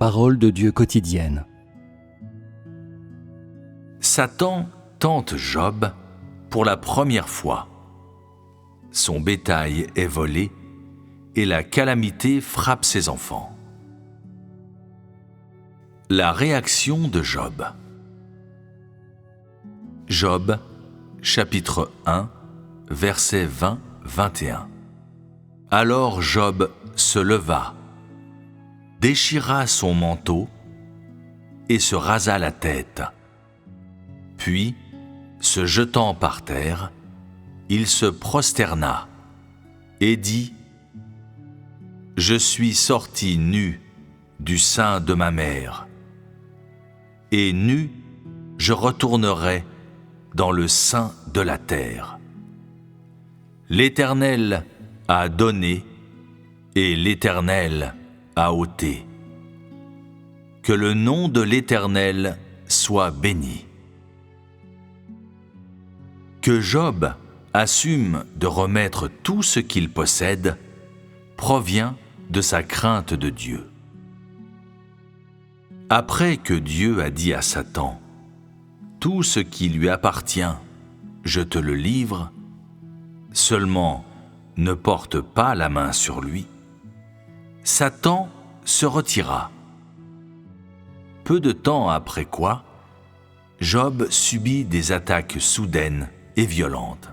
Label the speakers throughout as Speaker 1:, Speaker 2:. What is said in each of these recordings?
Speaker 1: Parole de Dieu quotidienne.
Speaker 2: Satan tente Job pour la première fois. Son bétail est volé et la calamité frappe ses enfants. La réaction de Job. Job, chapitre 1, versets 20-21. Alors Job se leva, déchira son manteau et se rasa la tête. Puis, se jetant par terre, il se prosterna et dit : « Je suis sorti nu du sein de ma mère, et nu je retournerai dans le sein de la terre. L'Éternel a donné et l'Éternel a ôté. Que le nom de l'Éternel soit béni. » Que Job assume de remettre tout ce qu'il possède provient de sa crainte de Dieu. Après que Dieu a dit à Satan : « Tout ce qui lui appartient, je te le livre, seulement ne porte pas la main sur lui », Satan se retira. Peu de temps après quoi, Job subit des attaques soudaines et violentes.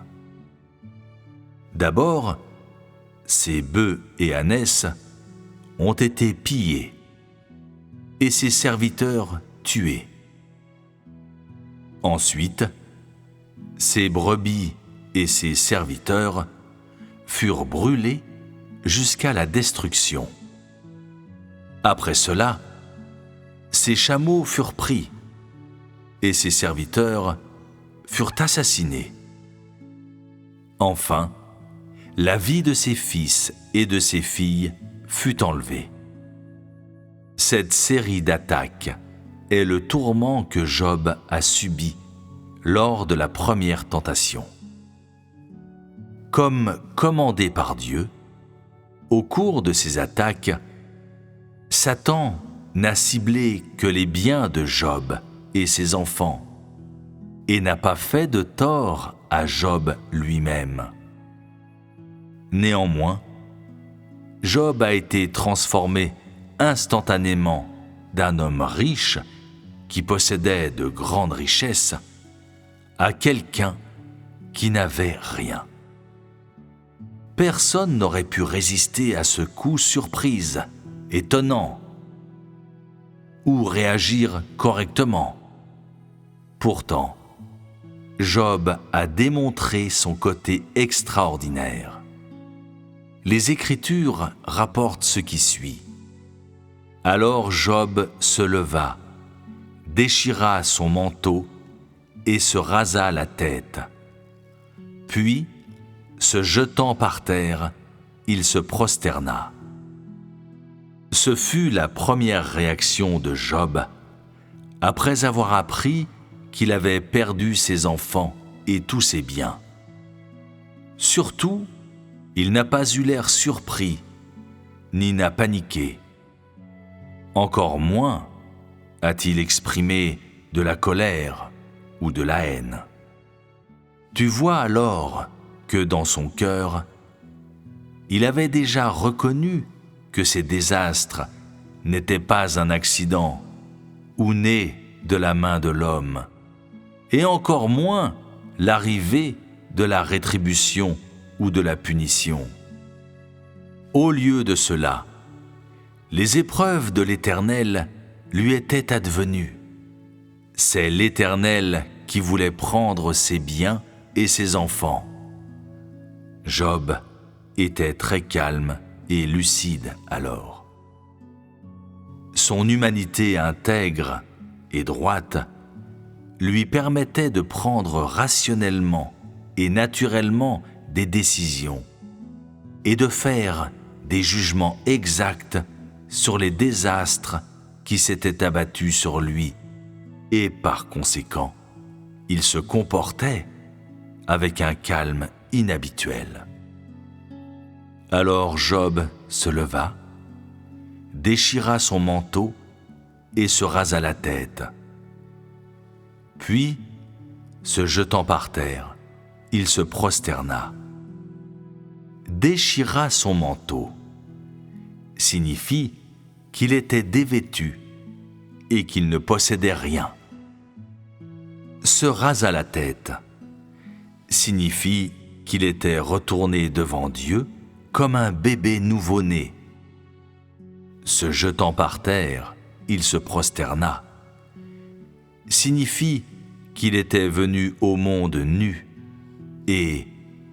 Speaker 2: D'abord, ses bœufs et ânesses ont été pillés et ses serviteurs tués. Ensuite, ses brebis et ses serviteurs furent brûlés jusqu'à la destruction. Après cela, ses chameaux furent pris et ses serviteurs furent assassinés. Enfin, la vie de ses fils et de ses filles fut enlevée. Cette série d'attaques est le tourment que Job a subi lors de la première tentation. Comme commandé par Dieu, au cours de ces attaques, Satan n'a ciblé que les biens de Job et ses enfants et n'a pas fait de tort à Job lui-même. Néanmoins, Job a été transformé instantanément d'un homme riche qui possédait de grandes richesses à quelqu'un qui n'avait rien. Personne n'aurait pu résister à ce coup surprise, étonnant, ou réagir correctement. Pourtant, Job a démontré son côté extraordinaire. Les Écritures rapportent ce qui suit. Alors Job se leva, déchira son manteau et se rasa la tête. Puis, se jetant par terre, il se prosterna. Ce fut la première réaction de Job après avoir appris qu'il avait perdu ses enfants et tous ses biens. Surtout, il n'a pas eu l'air surpris, ni n'a paniqué. Encore moins a-t-il exprimé de la colère ou de la haine. Tu vois alors que dans son cœur, il avait déjà reconnu que ces désastres n'étaient pas un accident ou nés de la main de l'homme, et encore moins l'arrivée de la rétribution ou de la punition. Au lieu de cela, les épreuves de l'Éternel lui étaient advenues. C'est l'Éternel qui voulait prendre ses biens et ses enfants. Job était très calme et lucide alors. Son humanité intègre et droite lui permettait de prendre rationnellement et naturellement des décisions et de faire des jugements exacts sur les désastres qui s'étaient abattus sur lui, et par conséquent, il se comportait avec un calme inhabituel. Alors Job se leva, déchira son manteau et se rasa la tête. Puis, se jetant par terre, il se prosterna, déchira son manteau, signifie qu'il était dévêtu et qu'il ne possédait rien. Se rasa la tête signifie qu'il était retourné devant Dieu comme un bébé nouveau-né. Se jetant par terre, il se prosterna, signifie qu'il était venu au monde nu et,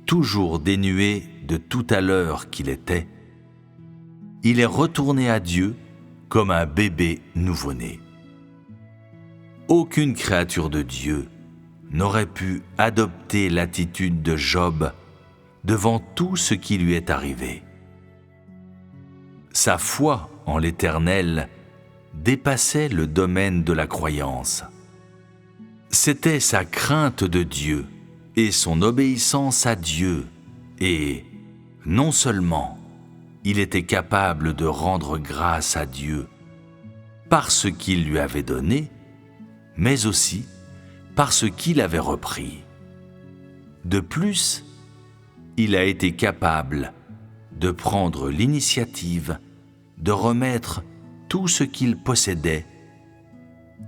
Speaker 2: toujours dénué de tout à l'heure qu'il était, il est retourné à Dieu comme un bébé nouveau-né. Aucune créature de Dieu n'aurait pu adopter l'attitude de Job devant tout ce qui lui est arrivé. Sa foi en l'Éternel dépassait le domaine de la croyance. C'était sa crainte de Dieu et son obéissance à Dieu, et non seulement il était capable de rendre grâce à Dieu par ce qu'il lui avait donné, mais aussi par ce qu'il avait repris. De plus, il a été capable de prendre l'initiative de remettre tout ce qu'il possédait,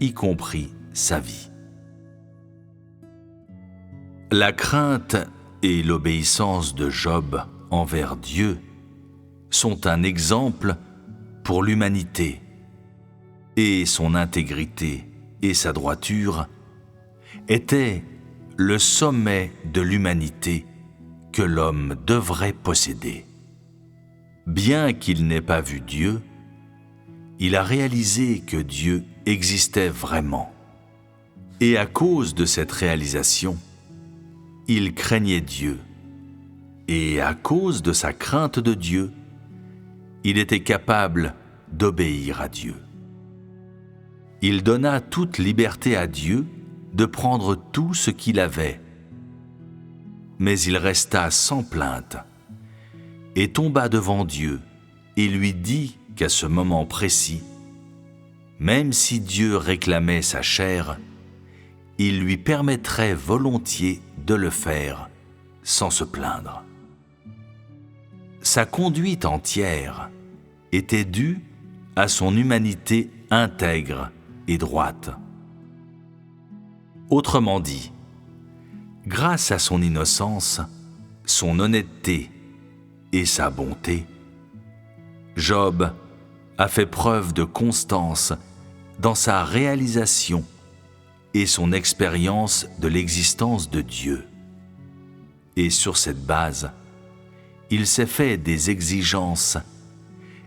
Speaker 2: y compris sa vie. La crainte et l'obéissance de Job envers Dieu sont un exemple pour l'humanité, et son intégrité et sa droiture étaient le sommet de l'humanité que l'homme devrait posséder. Bien qu'il n'ait pas vu Dieu, il a réalisé que Dieu existait vraiment. Et à cause de cette réalisation, il craignait Dieu. Et à cause de sa crainte de Dieu, il était capable d'obéir à Dieu. Il donna toute liberté à Dieu de prendre tout ce qu'il avait. Mais il resta sans plainte et tomba devant Dieu et lui dit qu'à ce moment précis, même si Dieu réclamait sa chair, il lui permettrait volontiers de le faire sans se plaindre. Sa conduite entière était due à son humanité intègre et droite. Autrement dit, grâce à son innocence, son honnêteté et sa bonté, Job a fait preuve de constance dans sa réalisation et son expérience de l'existence de Dieu. Et sur cette base, il s'est fait des exigences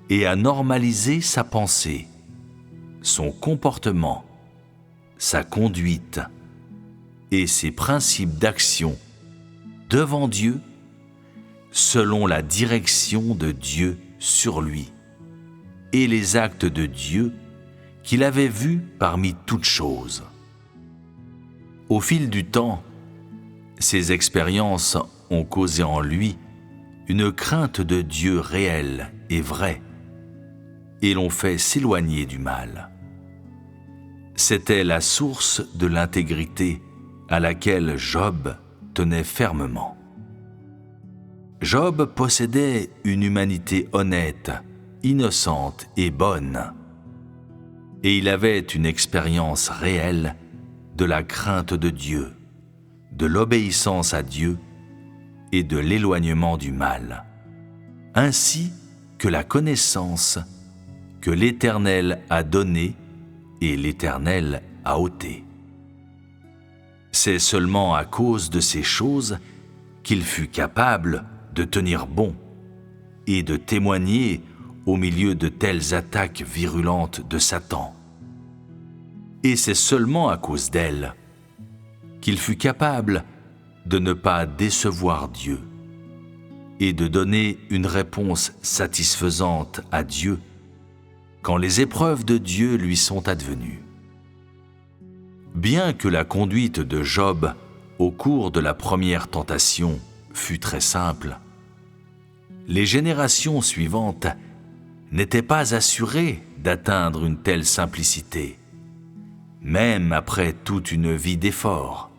Speaker 2: et a normalisé sa pensée, son comportement, sa conduite et ses principes d'action devant Dieu selon la direction de Dieu sur lui et les actes de Dieu qu'il avait vus parmi toutes choses. Au fil du temps, ces expériences ont causé en lui une crainte de Dieu réelle et vraie et l'ont fait s'éloigner du mal. C'était la source de l'intégrité à laquelle Job tenait fermement. Job possédait une humanité honnête, innocente et bonne, et il avait une expérience réelle de la crainte de Dieu, de l'obéissance à Dieu et de l'éloignement du mal, ainsi que la connaissance que l'Éternel a donnée et l'Éternel a ôtée. C'est seulement à cause de ces choses qu'il fut capable de tenir bon et de témoigner au milieu de telles attaques virulentes de Satan. Et c'est seulement à cause d'elles qu'il fut capable de ne pas décevoir Dieu et de donner une réponse satisfaisante à Dieu quand les épreuves de Dieu lui sont advenues. Bien que la conduite de Job au cours de la première tentation fut très simple, les générations suivantes n'était pas assuré d'atteindre une telle simplicité, même après toute une vie d'efforts,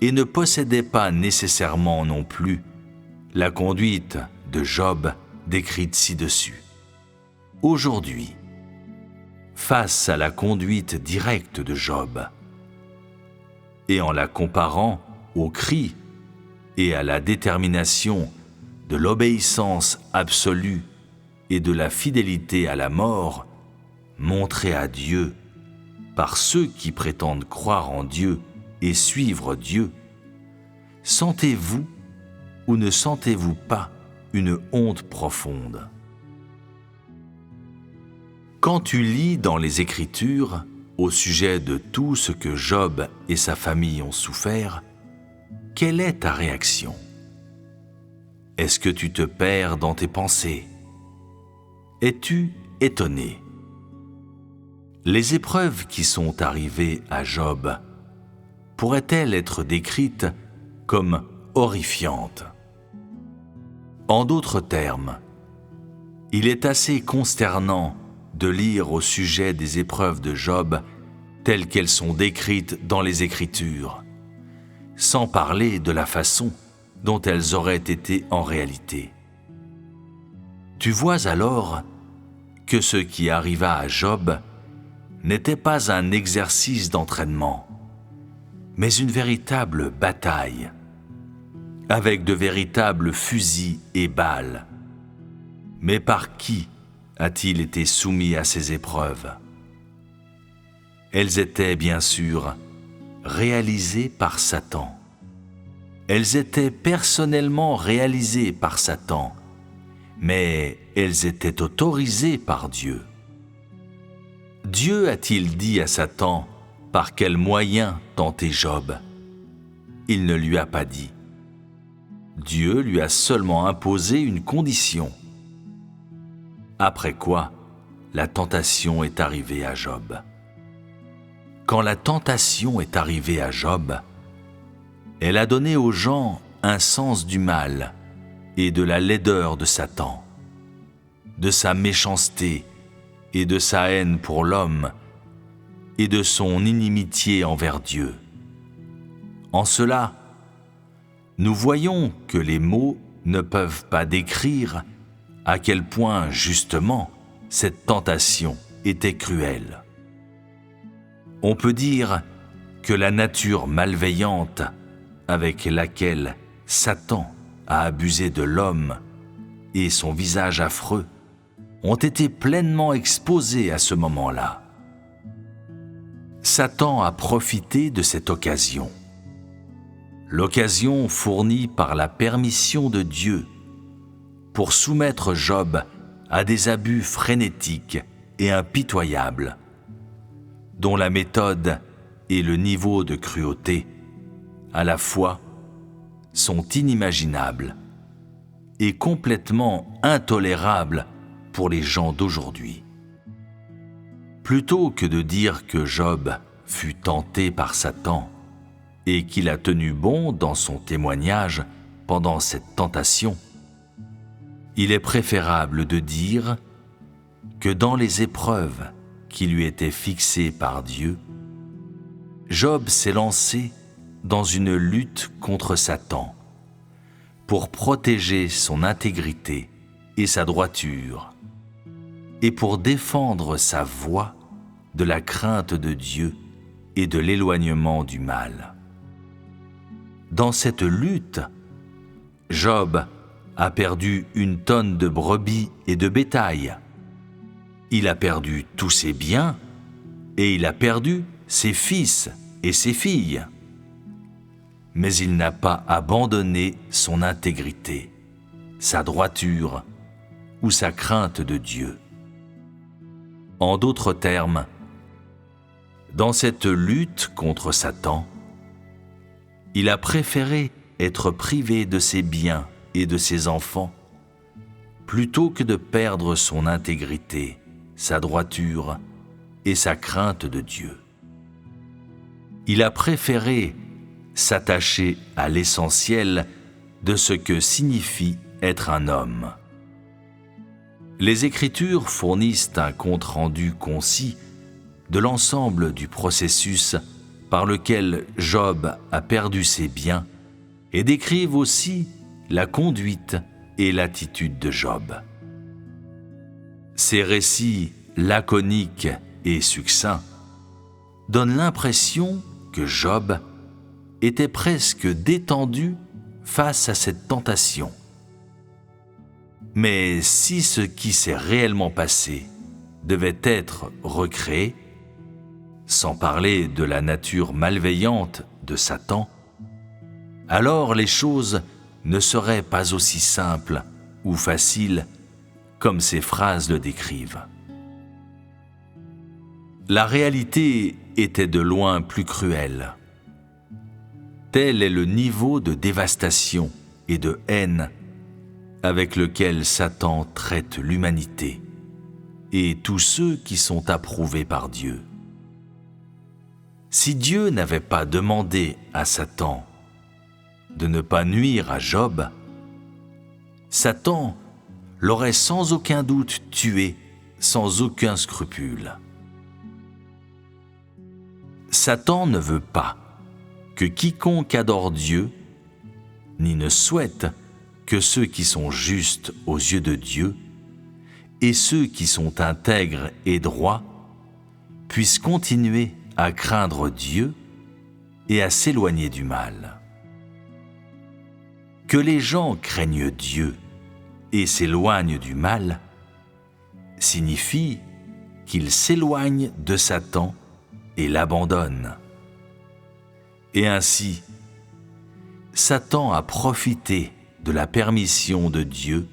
Speaker 2: et ne possédait pas nécessairement non plus la conduite de Job décrite ci-dessus. Aujourd'hui, face à la conduite directe de Job, et en la comparant au cri et à la détermination de l'obéissance absolue et de la fidélité à la mort montrée à Dieu par ceux qui prétendent croire en Dieu et suivre Dieu, sentez-vous ou ne sentez-vous pas une honte profonde? Quand tu lis dans les Écritures au sujet de tout ce que Job et sa famille ont souffert, quelle est ta réaction? Est-ce que tu te perds dans tes pensées? Es-tu étonné? Les épreuves qui sont arrivées à Job pourraient-elles être décrites comme horrifiantes? En d'autres termes, il est assez consternant de lire au sujet des épreuves de Job telles qu'elles sont décrites dans les Écritures, sans parler de la façon dont elles auraient été en réalité. Tu vois alors que ce qui arriva à Job n'était pas un exercice d'entraînement, mais une véritable bataille, avec de véritables fusils et balles. Mais par qui a-t-il été soumis à ces épreuves? Elles étaient bien sûr réalisées par Satan. Elles étaient personnellement réalisées par Satan, mais elles étaient autorisées par Dieu. Dieu a-t-il dit à Satan par quel moyen tenter Job? Il ne lui a pas dit. Dieu lui a seulement imposé une condition. Après quoi, la tentation est arrivée à Job. Quand la tentation est arrivée à Job, elle a donné aux gens un sens du mal et de la laideur de Satan, de sa méchanceté et de sa haine pour l'homme et de son inimitié envers Dieu. En cela, nous voyons que les mots ne peuvent pas décrire à quel point, justement, cette tentation était cruelle. On peut dire que la nature malveillante avec laquelle Satan a abusé de l'homme et son visage affreux ont été pleinement exposés à ce moment-là. Satan a profité de cette occasion. L'occasion fournie par la permission de Dieu pour soumettre Job à des abus frénétiques et impitoyables, dont la méthode et le niveau de cruauté, à la fois, sont inimaginables et complètement intolérables pour les gens d'aujourd'hui. Plutôt que de dire que Job fut tenté par Satan et qu'il a tenu bon dans son témoignage pendant cette tentation, il est préférable de dire que dans les épreuves qui lui étaient fixées par Dieu, Job s'est lancé dans une lutte contre Satan pour protéger son intégrité et sa droiture et pour défendre sa voie de la crainte de Dieu et de l'éloignement du mal. Dans cette lutte, Job a perdu 1 tonne de brebis et de bétail. Il a perdu tous ses biens et il a perdu ses fils et ses filles. Mais il n'a pas abandonné son intégrité, sa droiture ou sa crainte de Dieu. En d'autres termes, dans cette lutte contre Satan, il a préféré être privé de ses biens et de ses enfants, plutôt que de perdre son intégrité, sa droiture et sa crainte de Dieu. Il a préféré s'attacher à l'essentiel de ce que signifie être un homme. Les Écritures fournissent un compte-rendu concis de l'ensemble du processus par lequel Job a perdu ses biens et décrivent aussi la conduite et l'attitude de Job. Ces récits laconiques et succincts donnent l'impression que Job était presque détendu face à cette tentation. Mais si ce qui s'est réellement passé devait être recréé, sans parler de la nature malveillante de Satan, alors les choses ne seraient pas aussi simples ou faciles comme ces phrases le décrivent. La réalité était de loin plus cruelle. Tel est le niveau de dévastation et de haine avec lequel Satan traite l'humanité et tous ceux qui sont approuvés par Dieu. Si Dieu n'avait pas demandé à Satan de ne pas nuire à Job, Satan l'aurait sans aucun doute tué sans aucun scrupule. Satan ne veut pas que quiconque adore Dieu, ni ne souhaite que ceux qui sont justes aux yeux de Dieu et ceux qui sont intègres et droits puissent continuer à craindre Dieu et à s'éloigner du mal. Que les gens craignent Dieu et s'éloignent du mal signifie qu'ils s'éloignent de Satan et l'abandonnent. Et ainsi, Satan a profité de la permission de Dieu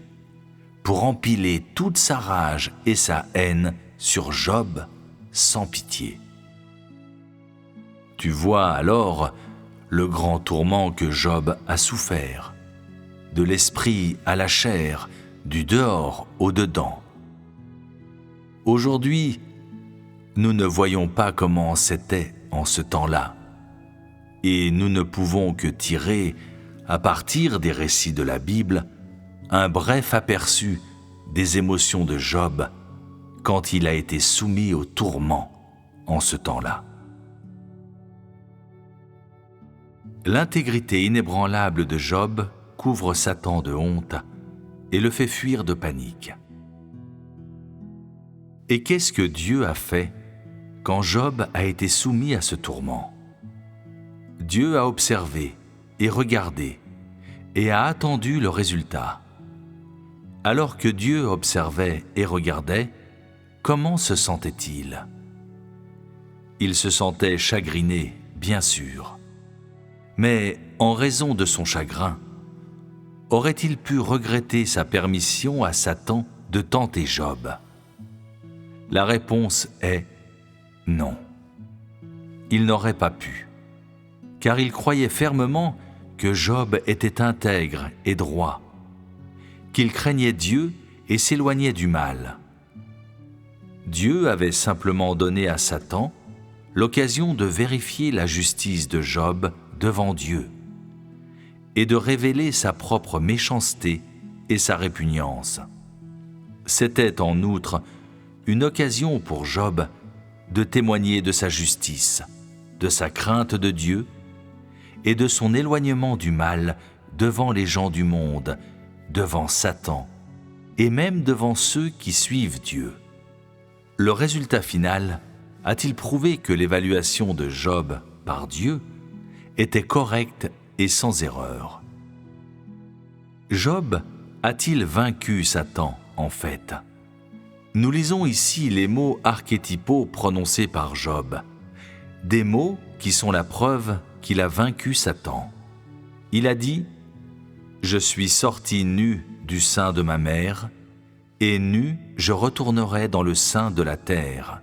Speaker 2: pour empiler toute sa rage et sa haine sur Job sans pitié. Tu vois alors le grand tourment que Job a souffert, de l'esprit à la chair, du dehors au dedans. Aujourd'hui, nous ne voyons pas comment c'était en ce temps-là, et nous ne pouvons que tirer, à partir des récits de la Bible, un bref aperçu des émotions de Job quand il a été soumis au tourment en ce temps-là. L'intégrité inébranlable de Job couvre Satan de honte et le fait fuir de panique. Et qu'est-ce que Dieu a fait quand Job a été soumis à ce tourment? Dieu a observé et regardé et a attendu le résultat. Alors que Dieu observait et regardait, comment se sentait-il? Il se sentait chagriné, bien sûr. Mais en raison de son chagrin, aurait-il pu regretter sa permission à Satan de tenter Job? La réponse est non. Il n'aurait pas pu, car il croyait fermement que Job était intègre et droit, qu'il craignait Dieu et s'éloignait du mal. Dieu avait simplement donné à Satan l'occasion de vérifier la justice de Job devant Dieu et de révéler sa propre méchanceté et sa répugnance. C'était en outre une occasion pour Job de témoigner de sa justice, de sa crainte de Dieu et de son éloignement du mal devant les gens du monde, devant Satan et même devant ceux qui suivent Dieu. Le résultat final a-t-il prouvé que l'évaluation de Job par Dieu était correcte et sans erreur? Job a-t-il vaincu Satan, en fait? Nous lisons ici les mots archétypaux prononcés par Job, des mots qui sont la preuve qu'il a vaincu Satan. Il a dit « Je suis sorti nu du sein de ma mère, et nu je retournerai dans le sein de la terre. »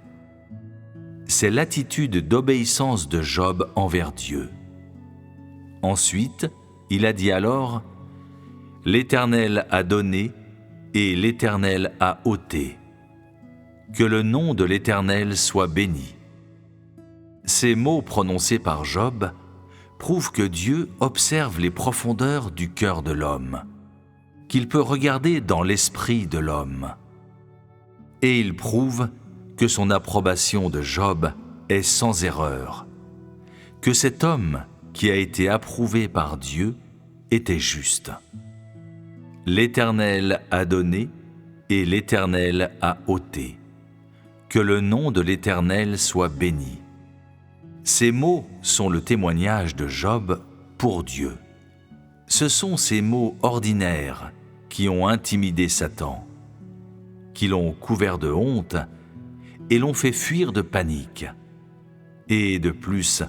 Speaker 2: C'est l'attitude d'obéissance de Job envers Dieu. Ensuite, il a dit alors « L'Éternel a donné et l'Éternel a ôté. Que le nom de l'Éternel soit béni. » Ces mots prononcés par Job prouvent que Dieu observe les profondeurs du cœur de l'homme, qu'il peut regarder dans l'esprit de l'homme. et il prouve que son approbation de Job est sans erreur, que cet homme qui a été approuvé par Dieu était juste. L'Éternel a donné et l'Éternel a ôté. Que le nom de l'Éternel soit béni. Ces mots sont le témoignage de Job pour Dieu. Ce sont ces mots ordinaires qui ont intimidé Satan, qui l'ont couvert de honte et l'ont fait fuir de panique, et de plus,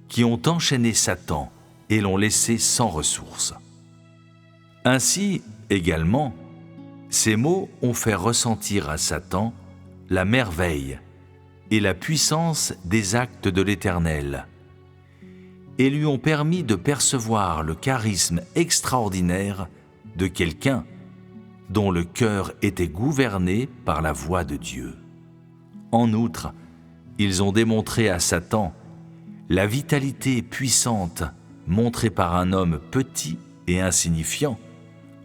Speaker 2: qui ont enchaîné Satan et l'ont laissé sans ressources. Ainsi, également, ces mots ont fait ressentir à Satan la merveille et la puissance des actes de l'Éternel, et lui ont permis de percevoir le charisme extraordinaire de quelqu'un dont le cœur était gouverné par la voix de Dieu. En outre, ils ont démontré à Satan la vitalité puissante montrée par un homme petit et insignifiant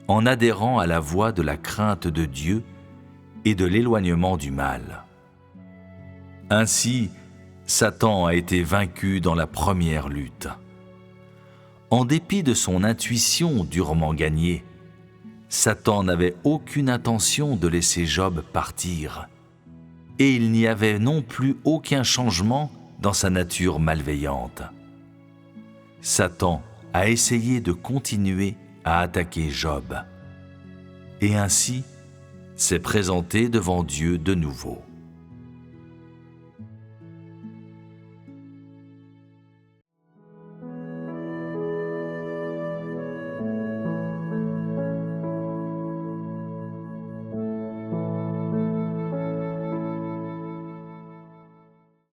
Speaker 2: en adhérant à la voie de la crainte de Dieu et de l'éloignement du mal. Ainsi, Satan a été vaincu dans la première lutte. En dépit de son intuition durement gagnée, Satan n'avait aucune intention de laisser Job partir, et il n'y avait non plus aucun changement dans sa nature malveillante. Satan a essayé de continuer à attaquer Job, et ainsi s'est présenté devant Dieu de nouveau.